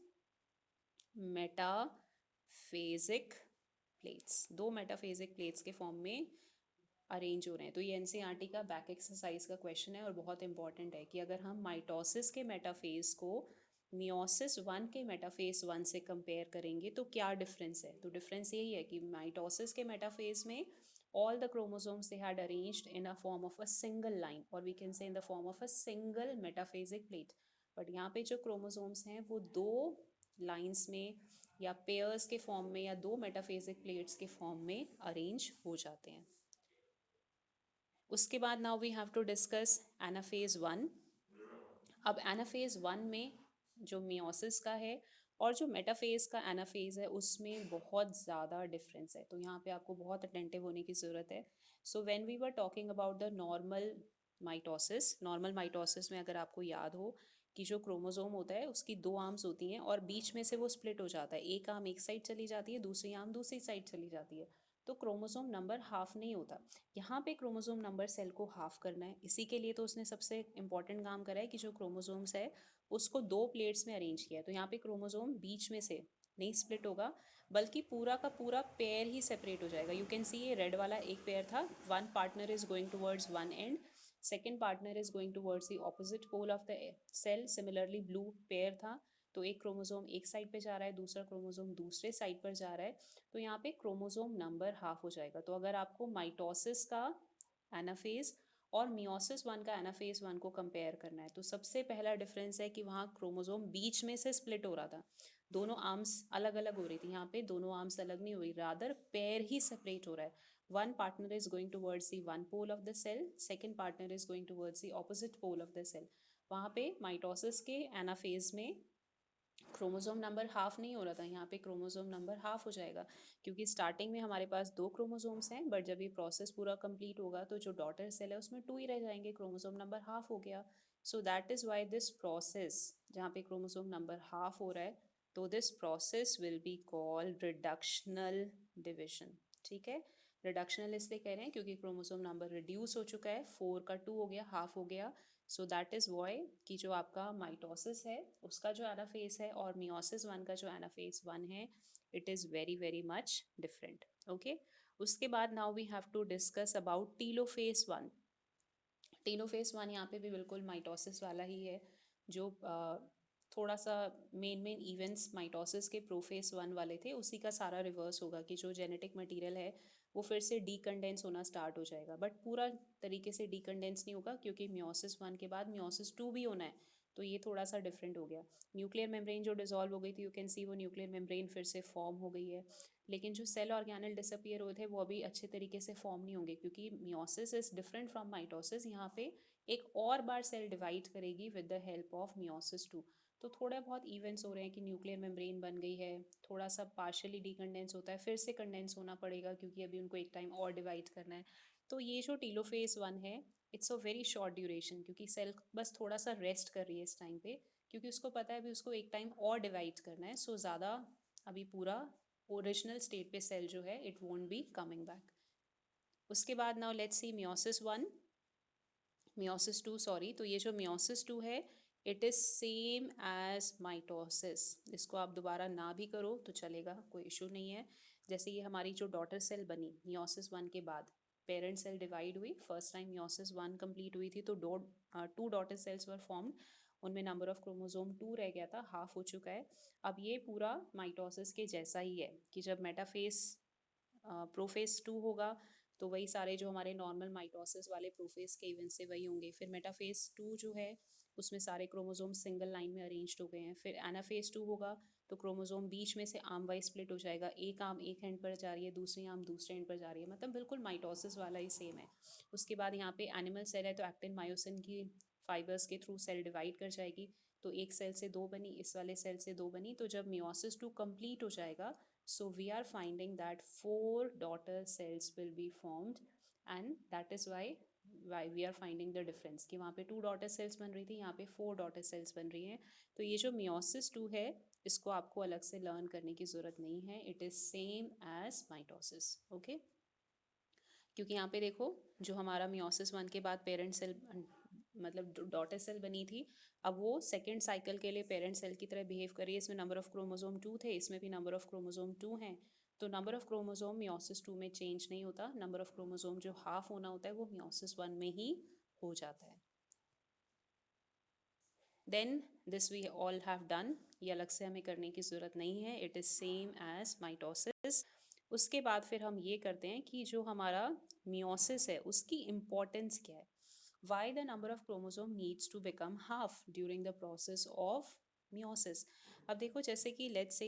मेटाफेजिक प्लेट्स, 2 मेटाफेजिक प्लेट्स के फॉर्म में अरेंज हो रहे हैं। तो ये एनसीईआरटी का बैक एक्सरसाइज का क्वेश्चन है और बहुत इंपॉर्टेंट है कि अगर हम माइटोसिस के मेटाफेज को मियोसिस 1 के मेटाफेज 1 से कंपेयर करेंगे तो क्या डिफरेंस है? तो डिफरेंस यही है कि माइटोसिस के मेटाफेज में all the chromosomes they had arranged in a form of a single line, or we can say in the form of a single metaphasic plate, but यहाँ पे जो क्रोमोसोम्स हैं वो 2 लाइंस में या पेयर्स के फॉर्म में या 2 मेटाफेजिक प्लेट्स के फॉर्म में अरेंज हो जाते हैं। उसके बाद now we have to discuss anaphase 1। अब एनाफेज 1 में जो मियोसिस का है और जो मेटाफेज का एनाफेज है उसमें बहुत ज़्यादा डिफरेंस है, तो यहाँ पे आपको बहुत अटेंटिव होने की ज़रूरत है। So when we were talking about the normal mitosis में अगर आपको याद हो कि जो क्रोमोसोम होता है उसकी 2 आर्म्स होती हैं और बीच में से वो स्प्लिट हो जाता है, एक आर्म एक साइड चली जाती है, दूसरी आर्म दूसरी साइड चली जाती है, तो क्रोमोसोम नंबर हाफ नहीं होता। यहाँ पे क्रोमोसोम नंबर सेल को हाफ करना है, इसी के लिए तो उसने सबसे इंपॉर्टेंट काम करा है कि जो क्रोमोसोम्स है उसको 2 प्लेट्स में अरेंज किया है। तो यहाँ पे क्रोमोसोम बीच में से नहीं स्प्लिट होगा बल्कि पूरा का पूरा पेयर ही सेपरेट हो जाएगा। यू कैन सी ये रेड वाला एक पेयर था, 1 partner is going towards 1 end, second partner is going towards the opposite pole of the cell. Similarly blue pair था, तो एक क्रोमोसोम एक साइड पे जा रहा है, दूसरा क्रोमोसोम दूसरे साइड पर जा रहा है, तो यहाँ पे क्रोमोसोम नंबर हाफ हो जाएगा। तो अगर आपको माइटोसिस का एनाफेज और मियोसिस 1 का एनाफेज 1 को कंपेयर करना है तो सबसे पहला डिफरेंस है कि वहाँ क्रोमोसोम बीच में से स्प्लिट हो रहा था, दोनों आर्म्स अलग अलग हो रही थी, यहाँ पे दोनों आर्म्स अलग नहीं हुई, रादर पेयर ही सेपरेट हो रहा है। one partner is going towards the one pole of the cell, second partner is going towards the opposite pole of the cell. वहाँ पे माइटोसिस के एनाफेज में क्रोमोसोम नंबर हाफ नहीं हो रहा था, यहाँ पे क्रोमोसोम नंबर हाफ हो जाएगा, क्योंकि स्टार्टिंग में हमारे पास 2 क्रोमोसोम्स हैं, बट जब ये प्रोसेस पूरा कंप्लीट होगा तो जो डॉटर सेल है उसमें 2 ही रह जाएंगे, क्रोमोसोम नंबर हाफ हो गया. So that is why this process, जहाँ पे क्रोमोसोम नंबर हाफ हो रहा है, तो this process will be called reductional division. ठीक है, रिडक्शनल इसलिए कह रहे हैं क्योंकि क्रोमोसोम नंबर रिड्यूस हो चुका है, 4 का 2 हो गया, हाफ हो गया. सो दैट इज वाई कि जो आपका माइटोसिस है उसका जो एनाफेज है और मियोसिस 1 का जो एनाफेज 1 है, it is very very much different. Okay, उसके बाद now we have to discuss about telophase 1. Telophase 1 यहाँ पे भी बिल्कुल माइटोसिस वाला ही है, जो थोड़ा सा मेन इवेंट्स माइटोसिस के प्रोफेज 1 वाले थे उसी का सारा रिवर्स होगा, कि जो जेनेटिक मटेरियल है वो फिर से डीकंडेंस होना स्टार्ट हो जाएगा, बट पूरा तरीके से डीकंडेंस नहीं होगा क्योंकि मियोसिस 1 के बाद मियोसिस 2 भी होना है, तो ये थोड़ा सा डिफरेंट हो गया. न्यूक्लियर मेम्ब्रेन जो डिसॉल्व हो गई थी, यू कैन सी वो न्यूक्लियर मेम्ब्रेन फिर से फॉर्म हो गई है, लेकिन जो सेल ऑर्गेनल डिसअपियर हुए थे वो अभी अच्छे तरीके से फॉर्म नहीं होंगे, क्योंकि meiosis is different from mitosis. यहाँ पे एक और बार सेल डिवाइड करेगी with the help of meiosis 2. तो थोड़ा बहुत इवेंट्स हो रहे हैं कि न्यूक्लियर मेम्ब्रेन बन गई है, थोड़ा सा पार्शियली डीकंडेंस होता है, फिर से कंडेंस होना पड़ेगा क्योंकि अभी उनको एक टाइम और डिवाइड करना है. तो ये जो टीलोफेज 1 है, it's a very short duration, क्योंकि सेल बस थोड़ा सा रेस्ट कर रही है इस टाइम पे, क्योंकि उसको पता है अभी उसको एक टाइम और डिवाइड करना है. सो ज़्यादा अभी पूरा ओरिजिनल स्टेट पे सेल जो है it won't be coming back. उसके बाद now let's see meiosis 1, meiosis 2 sorry. तो ये जो मियोसिस 2 है, it is same as mitosis. इसको आप दोबारा ना भी करो तो चलेगा, कोई इशू नहीं है. जैसे ये हमारी जो डॉटर सेल बनी मियोसिस 1 के बाद, पेरेंट सेल डिवाइड हुई, फर्स्ट टाइम मियोसिस 1 कंप्लीट हुई थी तो 2 डॉटर सेल्स वर फॉर्म्ड, उनमें नंबर ऑफ क्रोमोसोम 2 रह गया था, हाफ हो चुका है. अब ये पूरा माइटोसिस के जैसा ही है कि जब मेटाफेस प्रोफेस 2 होगा तो वही सारे जो हमारे नॉर्मल माइटोसिस वाले प्रोफेस के इवेंट से वही होंगे. फिर मेटाफेस 2 जो है उसमें सारे क्रोमोसोम सिंगल लाइन में अरेंज्ड हो गए हैं. फिर एनाफेस 2 होगा तो क्रोमोसोम बीच में से आर्म वाइज स्प्लिट हो जाएगा, एक आर्म एक एंड पर जा रही है, दूसरी आर्म दूसरे एंड पर जा रही है, मतलब बिल्कुल माइटोसिस वाला ही सेम है. उसके बाद यहाँ पे एनिमल सेल है तो एक्टिन मायोसिन की फाइबर्स के थ्रू सेल डिवाइड कर जाएगी, तो एक सेल से 2 बनी, इस वाले सेल से 2 बनी. तो जब मियोसिस 2 कंप्लीट हो जाएगा, so we are finding that 4 daughter cells will be formed, and that is why we are finding the difference कि वहाँ पे 2 daughter cells बन रही थी, यहाँ पे 4 daughter cells बन रही हैं. तो ये जो meiosis 2 है इसको आपको अलग से लर्न करने की ज़रूरत नहीं है, it is same as mitosis. Okay, क्योंकि यहाँ पे देखो जो हमारा मियोसिस 1 के बाद पेरेंट सेल मतलब डॉटर सेल बनी थी, अब वो सेकेंड साइकिल के लिए पेरेंट सेल की तरह बिहेव कर रही है. इसमें नंबर ऑफ क्रोमोसोम 2 थे, इसमें भी नंबर ऑफ क्रोमोसोम 2 हैं. तो नंबर ऑफ क्रोमोसोम मियोसिस 2 में चेंज नहीं होता, नंबर ऑफ क्रोमोसोम जो हाफ होना होता है वो मियोसिस 1 में ही हो जाता है. Then this we all have done, ये अलग से हमें करने की ज़रूरत नहीं है, it is same as mitosis. उसके बाद फिर हम ये करते हैं कि जो हमारा मियोसिस है उसकी इम्पोर्टेंस क्या है. Why the number of chromosome needs to become half during the process of meiosis. अब देखो जैसे कि लेट्स से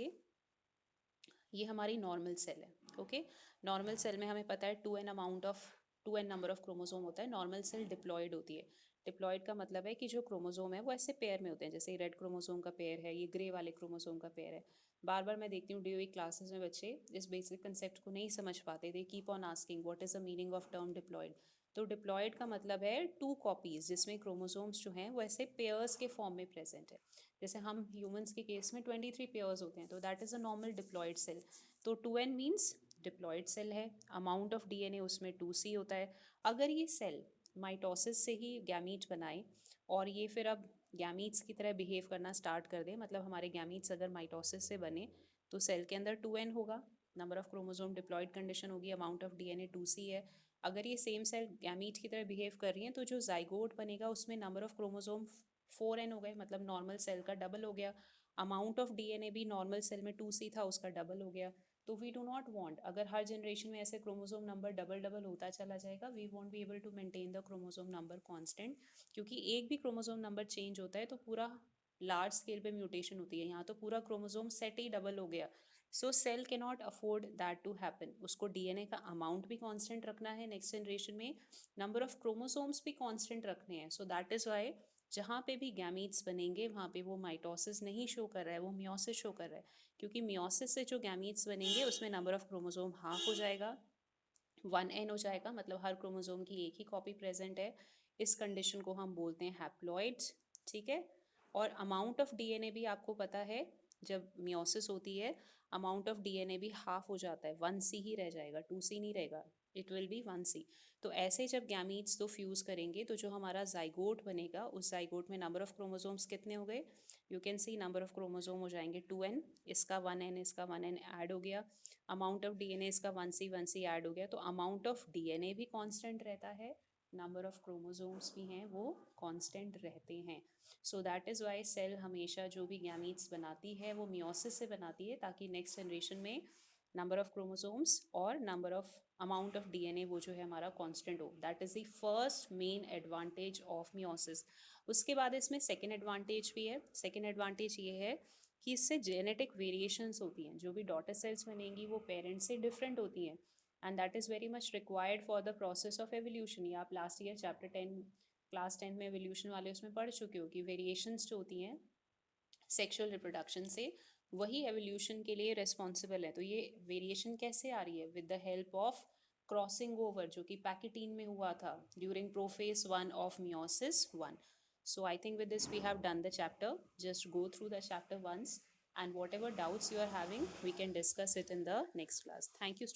ये हमारी नॉर्मल सेल है. ओके, नॉर्मल सेल में हमें पता है 2n amount of 2n number of chromosome होता है. नॉर्मल सेल डिप्लॉयड होती है. डिप्लॉयड का मतलब है कि जो क्रोमोसोम है वो ऐसे पेयर में होते हैं, जैसे रेड क्रोमोसोम का पेयर है, ये ग्रे वाले क्रोमोसोम का पेयर है. बार बार मैं देखती हूँ डीओई क्लासेस में बच्चे इस बेसिक कंसेप्ट को नहीं समझ पाते, they keep on asking what is the meaning of term diploid. तो डिप्लॉयड का मतलब है 2 कॉपीज जिसमें क्रोमोसोम्स जो हैं वो ऐसे पेयर्स के फॉर्म में प्रेजेंट है. जैसे हम ह्यूमंस के केस में 23 पेयर्स होते हैं, तो that is a normal diploid cell. तो 2n मीन्स डिप्लॉयड सेल है, अमाउंट ऑफ डीएनए उसमें 2c होता है. अगर ये सेल माइटोसिस से ही गैमीट बनाए और ये फिर अब गैमीट्स की तरह बिहेव करना स्टार्ट कर दे, मतलब हमारे गैमीट्स अगर माइटोसिस से बने तो सेल के अंदर 2n होगा, number of chromosome diploid condition होगी, अमाउंट ऑफ डीएनए 2c है. अगर ये सेम सेल गैमीट की तरह बिहेव कर रही है तो जो जाइगोट बनेगा उसमें नंबर ऑफ क्रोमोसोम 4n हो गए, मतलब नॉर्मल सेल का डबल हो गया. अमाउंट ऑफ डीएनए भी नॉर्मल सेल में 2c था, उसका डबल हो गया. तो वी डू नॉट वांट, अगर हर जनरेशन में ऐसे क्रोमोसोम नंबर डबल डबल होता चला जाएगा, we won't be able to maintain the chromosome number constant, क्योंकि एक भी क्रोमोसोम नंबर चेंज होता है तो पूरा लार्ज स्केल पे म्यूटेशन होती है. यहाँ तो पूरा क्रोमोसोम सेट ही डबल हो गया, सो सेल के not afford that to happen. उसको डीएनए का अमाउंट भी कांस्टेंट रखना है नेक्स्ट जनरेशन में, नंबर ऑफ क्रोमोसोम्स भी कांस्टेंट रखने हैं. सो दैट इज वाई जहाँ पे भी गैमीट्स बनेंगे वहाँ पे वो माइटोसिस नहीं शो कर रहा है, वो मियोसिस शो कर रहा है. क्योंकि मियोसिस से जो गैमीट्स बनेंगे उसमें नंबर ऑफ क्रोमोसोम हाफ हो जाएगा, 1n हो जाएगा, मतलब हर क्रोमोसोम की एक ही कॉपी प्रेजेंट है. इस कंडीशन को हम बोलते हैं हैप्लॉइड्स. ठीक है. और अमाउंट ऑफ डीएनए भी आपको पता है, जब मियोसिस होती है अमाउंट ऑफ डीएनए भी हाफ हो जाता है, 1c ही रह जाएगा, 2c नहीं रहेगा, इट विल बी 1c. तो ऐसे जब गैमीट्स दो फ्यूज करेंगे तो जो हमारा जाइगोट बनेगा, उस जाइगोट में नंबर ऑफ क्रोमोसोम्स कितने हो गए, you can see number of chromosome हो जाएंगे 2n, इसका 1n, इसका 1n ऐड हो गया, अमाउंट ऑफ डीएनए इसका 1c ऐड हो गया. तो अमाउंट ऑफ डीएनए भी कांस्टेंट रहता है, नंबर ऑफ क्रोमोसोम्स भी हैं वो कांस्टेंट रहते हैं. So that is why cell हमेशा जो भी गैमीट्स बनाती है वो मियोसिस से बनाती है, ताकि नेक्स्ट जनरेशन में नंबर ऑफ क्रोमोसोम्स और number of amount of DNA वो जो है हमारा कांस्टेंट हो. That is the first main advantage of meiosis. उसके बाद इसमें सेकेंड एडवांटेज भी है. सेकेंड एडवांटेज ये है कि इससे जेनेटिक वेरिएशंस होती हैं, जो भी डॉटर सेल्स बनेंगी वो पेरेंट से डिफरेंट होती हैं, and that is very much required for the process of evolution. ये आप लास्ट ईयर चैप्टर 10 क्लास 10 में एवोल्यूशन वाले उसमें पढ़ चुके हो कि वेरिएशंस जो होती हैं सेक्सुअल रिप्रोडक्शन से, वही एवोल्यूशन के लिए रिस्पॉन्सिबल है. तो ये वेरिएशन कैसे आ रही है, with the help of crossing over, जो कि पैकेटीन में हुआ था during prophase 1 of meiosis 1. So I think with this we have done the chapter. Just go through the chapter once, and whatever doubts you are having, we can discuss it in the next class. Thank you, students.